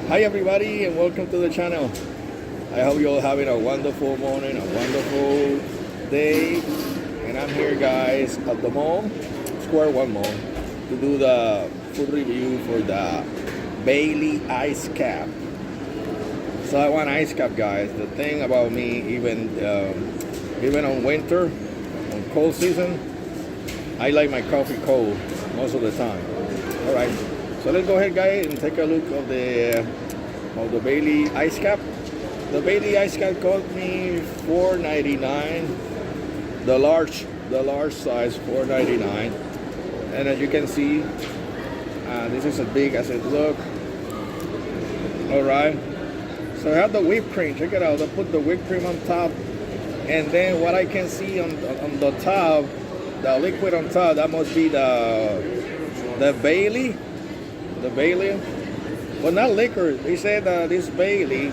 Hi everybody and welcome to the channel. I hope you're all having a wonderful morning, a wonderful day. And I'm here guys at the mall, Square One Mall, to do the food review for the Bailey Iced Capp. So I want Iced Capp guys. The thing about me, even on winter, on cold season, I like my coffee cold most of the time. Alright. So let's go ahead guys and take a look of the Bailey Iced Capp. The Bailey Iced Capp cost me $4.99. The large size $4.99. And as you can see, this is as big as it looks. Alright. So I have the whipped cream. Check it out. I put the whipped cream on top. And then what I can see on the top, the liquid on top, that must be the Bailey. The Bailey, but not liquor. They said that this Bailey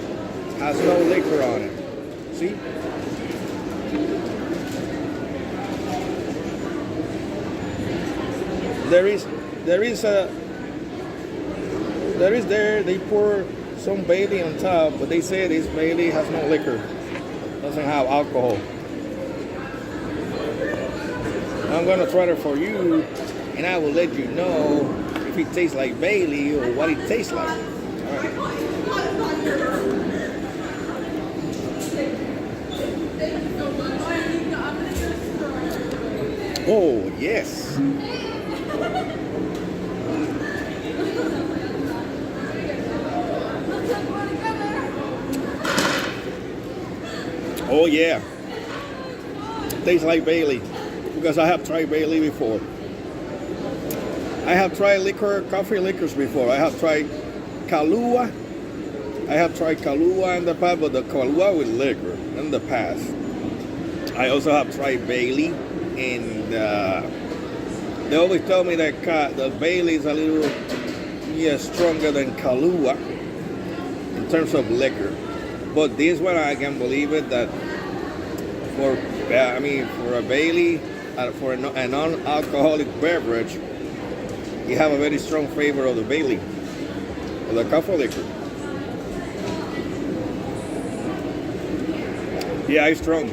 has no liquor on it. See? They pour some Bailey on top, but they say this Bailey has no liquor. Doesn't have alcohol. I'm gonna try it for you, and I will let you know if it tastes like Bailey or what it tastes like. All right. Oh, yes. Oh, yeah. Tastes like Bailey because I have tried Bailey before. I have tried coffee liquors before. I have tried Kahlua. I have tried Kahlua in the past, but the Kahlua with liquor in the past. I also have tried Bailey, and they always tell me that the Bailey is a little stronger than Kahlua in terms of liquor. But this one, I can believe it that for a Bailey, for a non-alcoholic beverage, you have a very strong flavor of the Bailey, of the coffee liquor. Yeah, it's strong.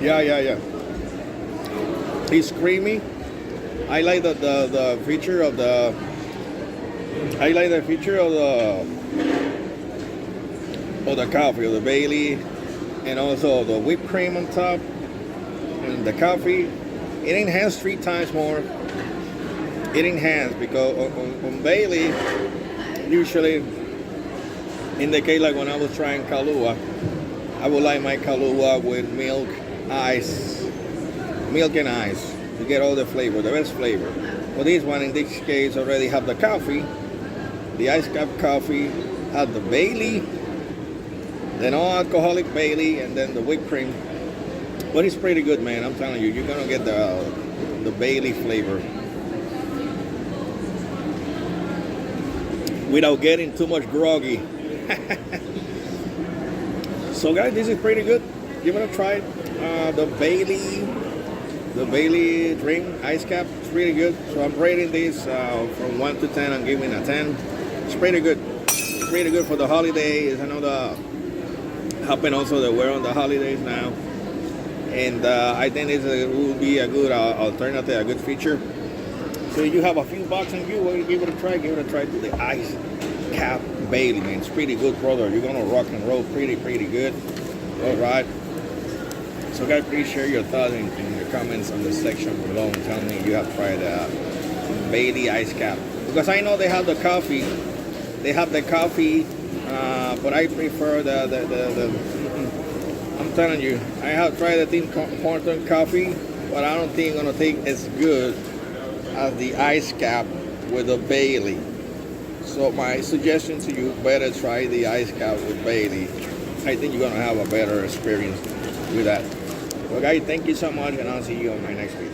Yeah. It's creamy. I like the feature of the. I like the feature of the coffee, of the Bailey, and also the whipped cream on top, and the coffee. It enhances 3 times more. It enhanced because on Bailey, usually in the case like when I was trying Kahlua, I would like my Kahlua with milk and ice to get all the flavor, the best flavor. But this one in this case already have the coffee, the Iced Capp coffee, have the Bailey, the non-alcoholic Bailey, and then the whipped cream. But it's pretty good, man. I'm telling you, you're gonna get the Bailey flavor without getting too much groggy. So guys, this is pretty good. Give it a try. The Bailey drink Iced Capp, it's really good. So I'm rating this from 1 to 10. I'm giving a 10. It's pretty good. It's pretty good for the holidays. I know happen also that we're on the holidays now, and I think this will be a good alternative, a good feature. So you have a few bucks on you, give it a try. Give it a try to the Iced Capp Bailey, man. It's pretty good, brother. You're gonna rock and roll pretty good. All right. So guys, please share your thoughts in the comments on the section below and tell me you have tried Bailey Iced Capp. Because I know they have the coffee. They have the coffee, but I prefer the I'm telling you, I have tried the Tim Hortons coffee, but I don't think it's gonna taste as good as the Iced Capp with the Bailey. So my suggestion to you, better try the Iced Capp with Bailey. I think you're gonna have a better experience with that. Well guys, thank you so much, and I'll see you on my next video.